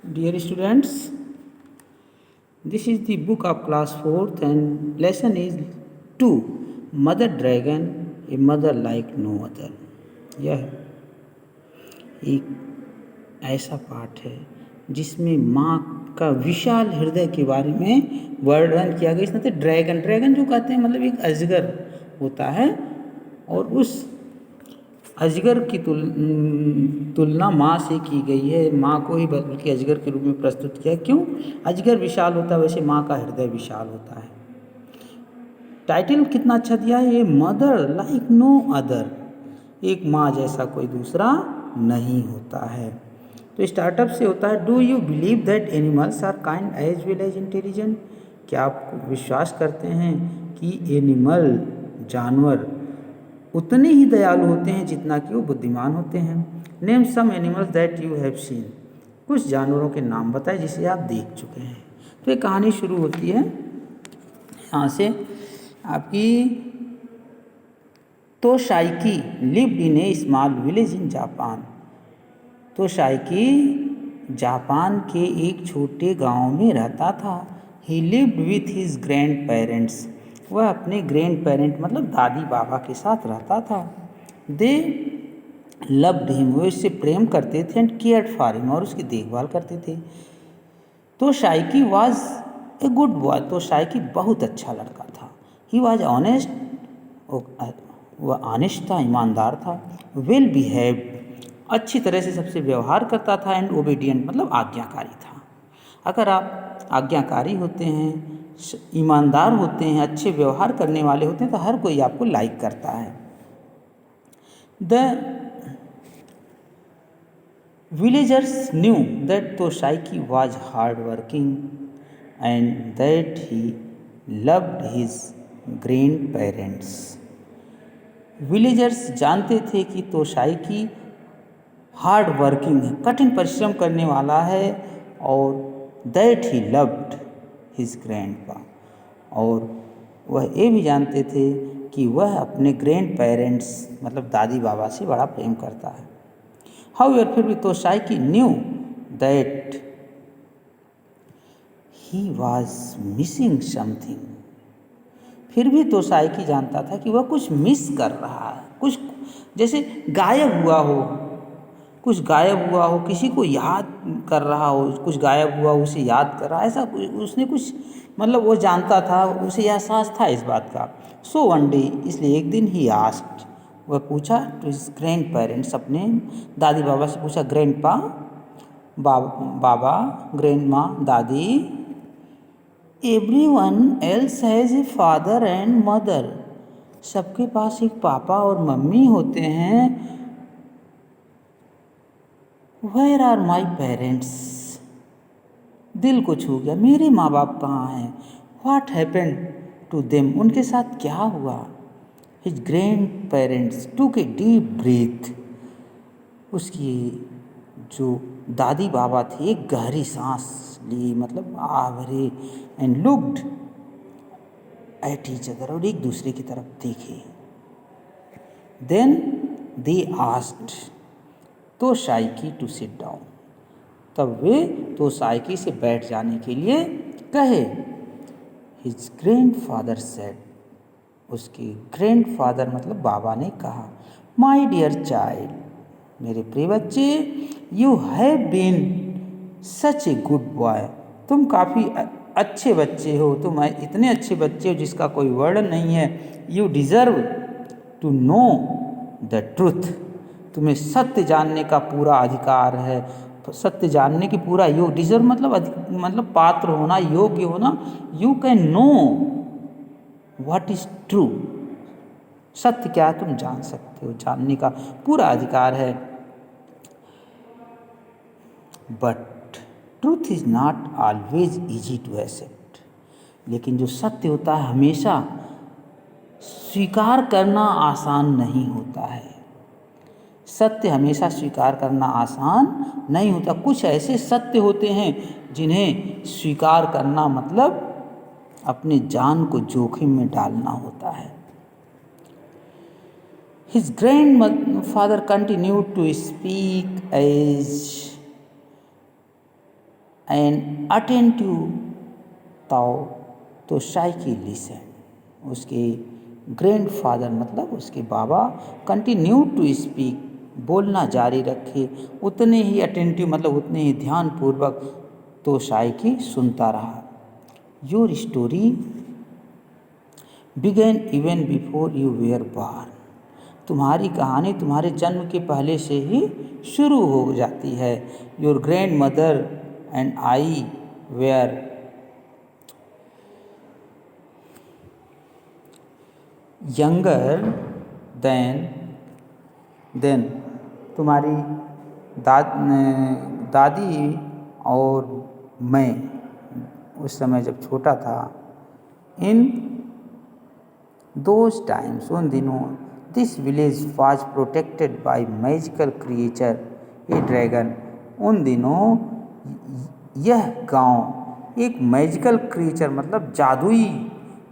Dear students, this is the book of class 4th and lesson is 2 Mother Dragon, a mother like no other. यह एक ऐसा पाठ है जिसमें माँ का विशाल हृदय के बारे में वर्णन किया गया। इसमें ड्रैगन ड्रैगन जो कहते हैं मतलब एक अजगर होता है और उस अजगर की तुलना माँ से की गई है। माँ को ही बल्कि अजगर के रूप में प्रस्तुत किया है। क्यों? अजगर विशाल होता है, वैसे माँ का हृदय विशाल होता है। टाइटल कितना अच्छा दिया है, ये मदर लाइक नो अदर, एक माँ जैसा कोई दूसरा नहीं होता है। तो स्टार्टअप से होता है, do you believe that animals are kind as well as intelligent? क्या आप विश्वास करते हैं कि एनिमल जानवर उतने ही दयालु होते हैं जितना कि वो बुद्धिमान होते हैं? Name some animals that you have seen, कुछ जानवरों के नाम बताए जिसे आप देख चुके हैं। तो ये कहानी शुरू होती है यहाँ से आपकी। Toshiaki lived in a small village in Japan. Toshiaki Japan के एक छोटे गांव में रहता था। He lived with his grandparents, वह अपने ग्रैंड पेरेंट मतलब दादी बाबा के साथ रहता था। दे लव्ड हिम, वे उससे प्रेम करते थे। एंड केयर्ड फॉर हिम, और उसकी देखभाल करते थे। तो शाइकी वॉज ए गुड बॉय, तो शाइकी बहुत अच्छा लड़का था। ही वॉज ऑनेस्ट, वह ऑनेस्ट था, ईमानदार था। वेल बिहेव्ड, अच्छी तरह से सबसे व्यवहार करता था। एंड ओबीडियंट मतलब आज्ञाकारी था। अगर आप आज्ञाकारी होते हैं, ईमानदार होते हैं, अच्छे व्यवहार करने वाले होते हैं तो हर कोई आपको लाइक करता है। The villagers knew that Toshaiki was hardworking and that he loved his grandparents. Villagers जानते थे कि तोशाइकी हार्ड वर्किंग है, कठिन परिश्रम करने वाला है, और that he loved his grandpa, और वह ये भी जानते थे कि वह अपने ग्रैंड पेरेंट्स मतलब दादी बाबा से बड़ा प्रेम करता है। हाउएवर, फिर भी Toshiaki knew that he was missing something, फिर भी तोशाइकी जानता था कि वह कुछ मिस कर रहा है, कुछ जैसे गायब हुआ हो, कुछ गायब हुआ हो, किसी को याद कर रहा हो, कुछ गायब हुआ उसे याद कर रहा, ऐसा उसने कुछ मतलब वो जानता था, उसे एहसास था इस बात का। सो वन डे, इसलिए एक दिन ही आस्क्ड, वह पूछा टू हिज ग्रैंड पेरेंट्स, अपने दादी बाबा से पूछा। ग्रैंड पा बाबा, ग्रैंड माँ दादी, everyone else has a father and mother, सबके पास एक पापा और मम्मी होते हैं। वेयर आर माई पेरेंट्स, दिल को छू गया, मेरे माँ बाप कहाँ हैं? व्हाट हैपेंड टू देम, उनके साथ क्या हुआ? हिज ग्रैंड पेरेंट्स टूक ए डीप ब्रीथ, उसकी जो दादी बाबा थे एक गहरी सांस ली, मतलब आ भरे। And looked at each other, और एक दूसरे की तरफ देखे। Then they asked Toshiaki to sit down, तब वे तोशाइकी से बैठ जाने के लिए कहे। हिज ग्रैंडफादर सेड, उसके ग्रैंडफादर मतलब बाबा ने कहा, माय डियर चाइल्ड, मेरे प्रिय बच्चे, you have been such a good boy, तुम काफ़ी अच्छे बच्चे हो, तुम इतने अच्छे बच्चे हो जिसका कोई वर्णन नहीं है। You deserve to know the truth, तुम्हें सत्य जानने का पूरा अधिकार है, सत्य जानने की पूरा योग, डिज़र्व मतलब पात्र होना, योग्य होना। You can know what is true, सत्य क्या तुम जान सकते हो, जानने का पूरा अधिकार है। But truth is not always easy to accept, लेकिन जो सत्य होता है हमेशा स्वीकार करना आसान नहीं होता है। सत्य हमेशा स्वीकार करना आसान नहीं होता। कुछ ऐसे सत्य होते हैं जिन्हें स्वीकार करना मतलब अपने जान को जोखिम में डालना होता है। His grandfather continued to speak as and attentive ताओ तो शाइकी लिसन। उसके ग्रैंडफादर मतलब उसके बाबा कंटिन्यू टू स्पीक बोलना जारी रखे, उतने ही अटेंटिव मतलब उतने ही ध्यानपूर्वक तो शाइकी सुनता रहा। Your story began even before you were born. तुम्हारी कहानी तुम्हारे जन्म के पहले से ही शुरू हो जाती है। Your grandmother and I were younger than तुम्हारी दादी और मैं उस समय जब छोटा था। इन दोज टाइम्स उन दिनों this village was protected by magical creature A dragon. उन दिनों यह गांव एक मैजिकल क्रिएचर मतलब जादुई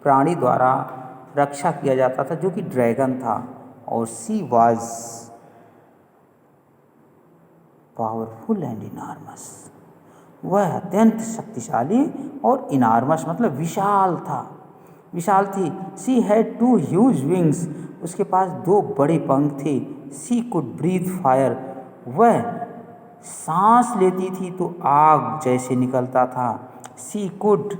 प्राणी द्वारा रक्षा किया जाता था जो कि ड्रैगन था। और she was powerful and enormous. वह अत्यंत शक्तिशाली और इनार्मस मतलब विशाल था, विशाल थी। She had two huge wings. उसके पास दो बड़े पंख थे। She could breathe fire. वह सांस लेती थी तो आग जैसे निकलता था। She could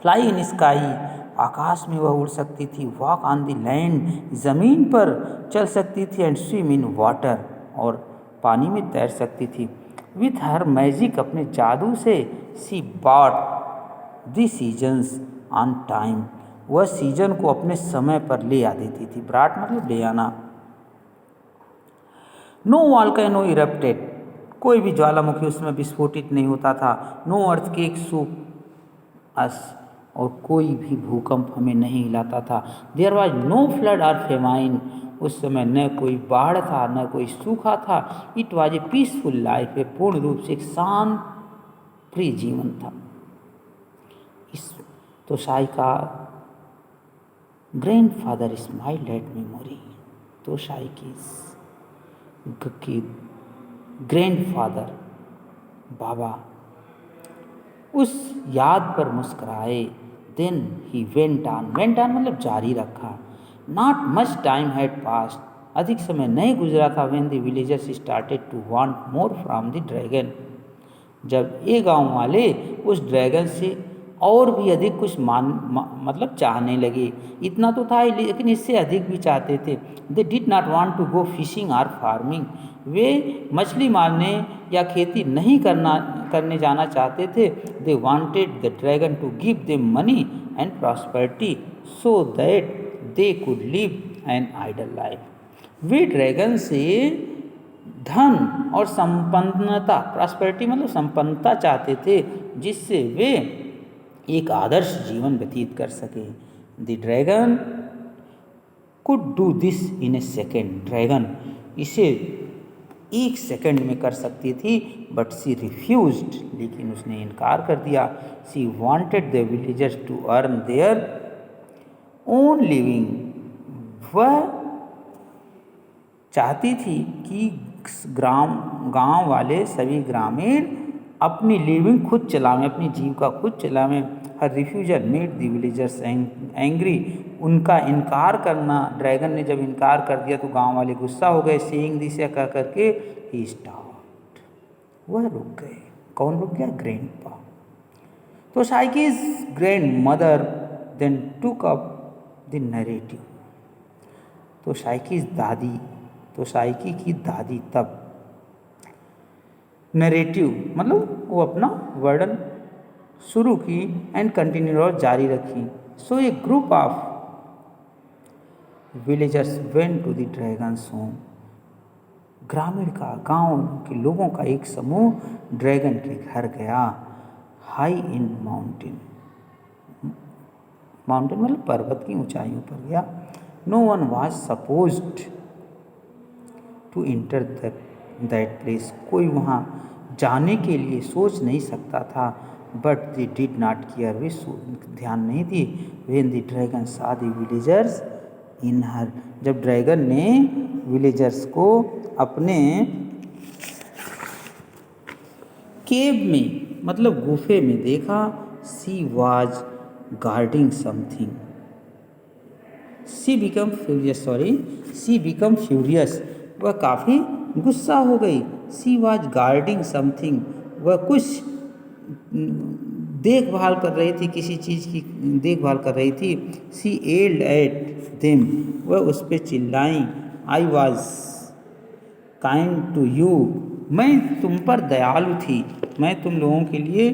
fly in sky. आकाश में वह उड़ सकती थी। Walk on the land. ज़मीन पर चल सकती थी। And swim in water. और पानी में तैर सकती थी। विथ हर मैजिक अपने जादू से she bought the seasons on time. वह सीजन को अपने समय पर ले आ देती थी। ब्राट मतलब ले आना। No volcano erupted. कोई भी ज्वालामुखी उसमें विस्फोटित नहीं होता था। No earthquake shook us. और कोई भी भूकंप हमें नहीं हिलाता था। देयर वॉज नो फ्लड और फेमाइन। उस समय न कोई बाढ़ था न कोई सूखा था। It was a peaceful life. ए पूर्ण रूप से एक शांत प्रिय जीवन था। इस तो साई का ग्रैंडफादर स्माइल्ड एट मेमोरी। तो साई की ग्रैंडफादर बाबा उस याद पर मुस्कुराए। देन ही वेंट ऑन मतलब जारी रखा। Not much time had passed. अधिक समय नहीं गुजरा था। When the villagers started to want more from the dragon. जब ये गांव वाले उस ड्रैगन से और भी अधिक कुछ मतलब चाहने लगे। इतना तो था लेकिन इससे अधिक भी चाहते थे। They did not want to go fishing और फार्मिंग। वे मछली मारने या खेती नहीं करने जाना चाहते थे। They wanted the dragon to give them money and prosperity so that they could live an idle life. वे ड्रैगन से धन और संपन्नता प्रॉस्पेरिटी मतलब संपन्नता चाहते थे जिससे वे एक आदर्श जीवन व्यतीत कर सके। The dragon could do this in a second. Dragon इसे एक सेकंड में कर सकती थी। But she refused. लेकिन उसने इनकार कर दिया। She wanted the villagers to earn their own living. वह चाहती थी कि गांव वाले सभी ग्रामीण अपनी लिविंग खुद चलावें, अपनी जीविका खुद चलावें। हर refusal made the villagers angry. उनका इनकार करना, ड्रैगन ने जब इनकार कर दिया तो गांव वाले गुस्सा हो गए। सेइंग दिस कह करके ही स्टॉप्ड। वह रुक गए। कौन रुक गया? Grandpa. Toshiaki's grandmother then took up the narrative. Toshiaki की दादी तब नैरेटिव मतलब वो अपना वर्णन शुरू की एंड कंटिन्यू और जारी रखी। So a group of villagers went to the dragon's home. ग्रामीण का गांव के लोगों का एक समूह ड्रैगन के घर गया। हाई इन माउंटेन मतलब पर्वत की ऊंचाइयों पर गया। No one was supposed to enter that place. कोई वहाँ जाने के लिए सोच नहीं सकता था। But they did not care. वे ध्यान नहीं दी। When the dragon saw the villagers in her. जब ड्रैगन ने विलेजर्स को अपने केव में मतलब गुफे में देखा, she was guarding something, she become furious, वह काफ़ी गुस्सा हो गई। सी वॉज गार्डिंग समथिंग, वह कुछ देखभाल कर रही थी, किसी चीज़ की देखभाल कर रही थी। सी एल्ड एट देम, वह उस पर चिल्लाई। I was kind to you, मैं तुम पर दयालु थी, मैं तुम लोगों के लिए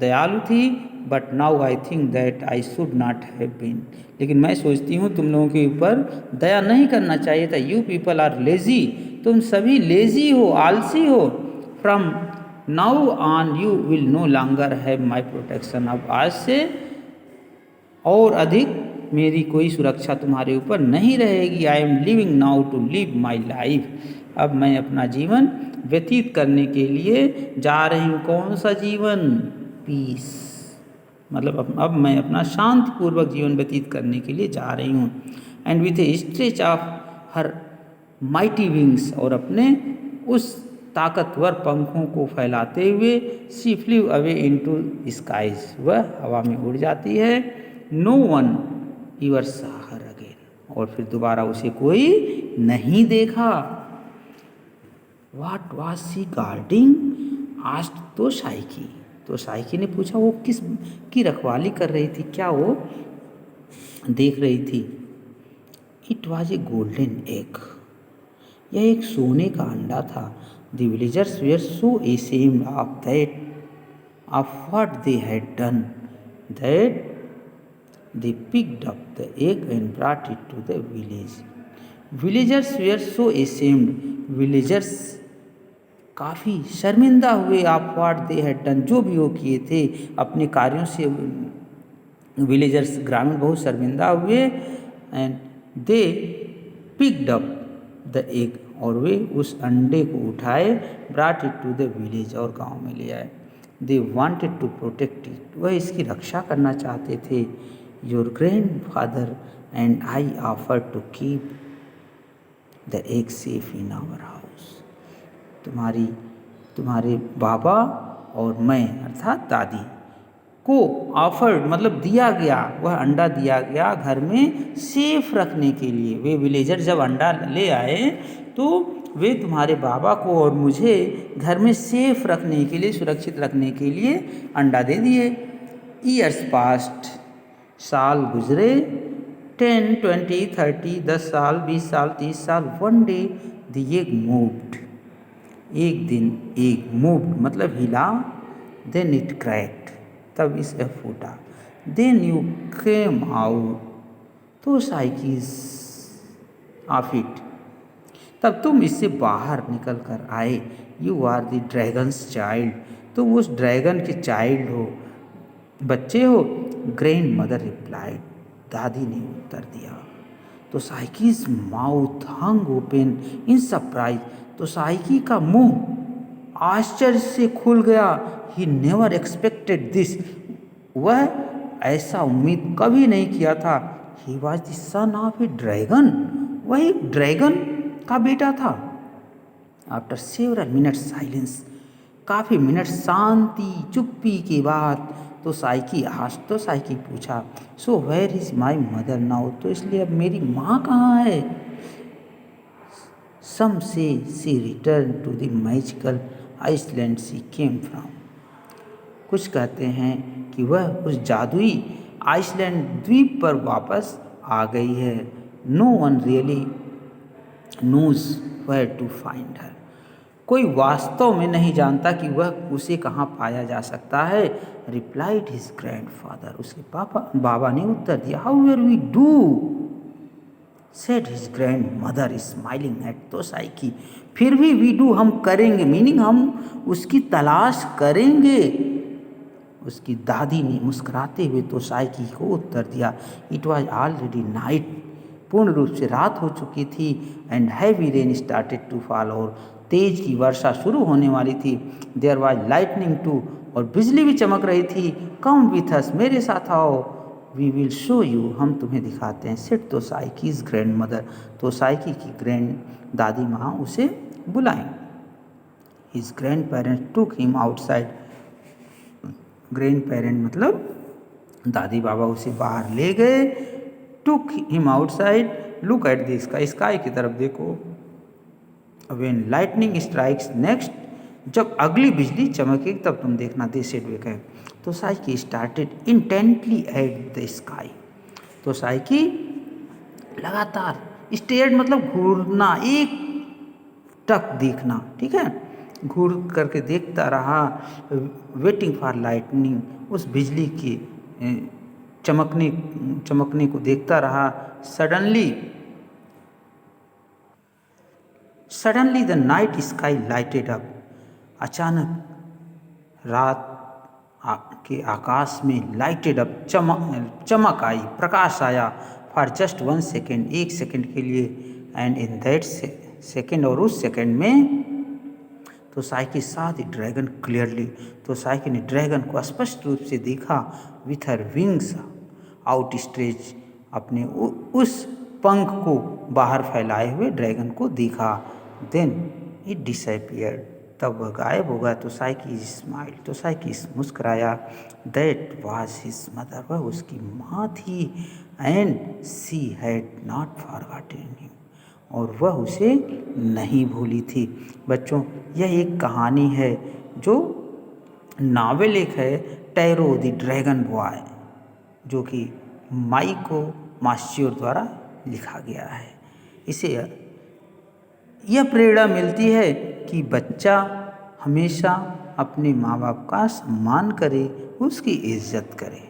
दयालु थी। But now I think that I should not have been, लेकिन मैं सोचती हूँ तुम लोगों के ऊपर दया नहीं करना चाहिए था। यू पीपल आर लेजी, तुम सभी लेजी हो, आलसी हो। From now on you will no longer have my protection, अब आज से और अधिक मेरी कोई सुरक्षा तुम्हारे ऊपर नहीं रहेगी। I am living now to live my life, अब मैं अपना जीवन व्यतीत करने के लिए जा रही हूँ। कौन सा जीवन? पीस, मतलब अब मैं अपना शांतिपूर्वक जीवन व्यतीत करने के लिए जा रही हूँ। And with a stretch of her mighty wings, और अपने उस ताकतवर पंखों को फैलाते हुए, she flew away into skies, वह हवा में उड़ जाती है। No one ever saw her again, और फिर दोबारा उसे कोई नहीं देखा। What was she guarding? Asked तो साइकी, तो साइकी ने पूछा वो किस की रखवाली कर रही थी, क्या वो देख रही थी? It was a golden egg, यह एक सोने का अंडा था। The villagers were so ashamed of that, of what they had done, that they picked up the egg and brought it to the village. Villagers were so ashamed, villagers काफ़ी शर्मिंदा हुए। आप व्हाट दे हैड डन, जो भी वो किए थे अपने कार्यों से, विलेजर्स ग्रामीण बहुत शर्मिंदा हुए। And they picked up the egg, और वे उस अंडे को उठाए, brought it to the village, और गांव में ले आए। They wanted to protect it, वह इसकी रक्षा करना चाहते थे। Your grandfather and I offer to keep the egg safe in our house, तुम्हारे बाबा और मैं अर्थात दादी को ऑफर्ड, मतलब दिया गया, वह अंडा दिया गया घर में सेफ रखने के लिए। वे विलेजर जब अंडा ले आए तो वे तुम्हारे बाबा को और मुझे घर में सेफ रखने के लिए, सुरक्षित रखने के लिए अंडा दे दिए। ईयर्स पास्ट, साल गुजरे। 10, 20, 30, 10 साल, 20 साल, 30 साल। One day the egg moved, एक दिन एग मूव्ड मतलब हिला। देन इट क्रैक्ड, तब इसे फूटा। देन यू केम आउट, तो साइकिस ऑफ इट, तब तुम इससे बाहर निकल कर आए। You are the dragon's child, तुम उस ड्रैगन के चाइल्ड हो, बच्चे हो। ग्रैंड मदर रिप्लाइड, दादी ने उत्तर दिया। तो cycas mouth hung open in surprise, तो साइकी का मुंह आश्चर्य से खुल गया। ही नेवर एक्सपेक्टेड दिस, वह ऐसा उम्मीद कभी नहीं किया था। He was the son of a dragon, वह एक ड्रैगन का बेटा था। आफ्टर सेवरल मिनट साइलेंस, काफ़ी मिनट शांति चुप्पी के बाद, तो साइकी पूछा, so where is my mother now, तो इसलिए अब मेरी माँ कहाँ है? Some say she return to the magical island she came from, कुछ कहते हैं कि वह उस जादुई आइसलैंड द्वीप पर वापस आ गई है। No one really knows where to find her, कोई वास्तव में नहीं जानता कि वह उसे कहाँ पाया जा सकता है। रिप्लाइड हिज ग्रैंडफादर, उसके बाबा ने उत्तर दिया। How will we do, said his grandmother smiling at तो साइकी, फिर भी वी डू, हम करेंगे, मीनिंग हम उसकी तलाश करेंगे। उसकी दादी ने मुस्कुराते हुए तो साइकी को उत्तर दिया। इट वॉज ऑलरेडी नाइट, पूर्ण रूप से रात हो चुकी थी। And heavy rain started to fall, और तेज की वर्षा शुरू होने वाली थी। देयर वॉज लाइटनिंग टू, और बिजली भी चमक रही थी। कम विथ अस, मेरे साथ आओ। वी विल शो यू, हम तुम्हें दिखाते हैं। सेड तो साइकीज ग्रैंड मदर, तो साइकी की ग्रैंड दादी माँ उसे बुलाएं। His grand parents took him outside, grand parent मतलब दादी बाबा उसे बाहर ले गए। Took him outside, look at the sky, sky की तरफ देखो। व्हेन लाइटनिंग स्ट्राइक्स नेक्स्ट, जब अगली बिजली चमके तब तुम देखना, दे सेड वे कहे। तो psyche started intently at the sky, तो साइकी लगातार, स्टेयर्ड मतलब घूरना, एक टक देखना, ठीक है, घूर करके देखता रहा। वेटिंग फॉर लाइटनिंग, उस बिजली की चमकने को देखता रहा। Suddenly the night sky lighted up, अचानक रात के आकाश में लाइटेड अप, चमक आई, प्रकाश आया। फॉर जस्ट 1 सेकेंड, 1 सेकेंड के लिए। एंड इन दैट सेकेंड, और उस सेकेंड में तो साइकी साथ ही ड्रैगन क्लियरली, तो साइकी ने ड्रैगन को स्पष्ट रूप से देखा। With her wings out stretch, अपने उस पंख को बाहर फैलाए हुए ड्रैगन को देखा। देन इट डिसअपियर्ड, तब वह गायब हो गया। तो साइकी स्माइल, तो साइकी मुस्कुराया। दैट वाज हिज मदर, वह उसकी माँ थी। And she had not forgotten him, और वह उसे नहीं भूली थी। बच्चों, यह एक कहानी है जो नावल एक है, टैरो द ड्रैगन बॉय, जो कि माइको मास्च्योर द्वारा लिखा गया है। इसे यह प्रेरणा मिलती है कि बच्चा हमेशा अपने माँ बाप का सम्मान करे, उसकी इज्जत करे।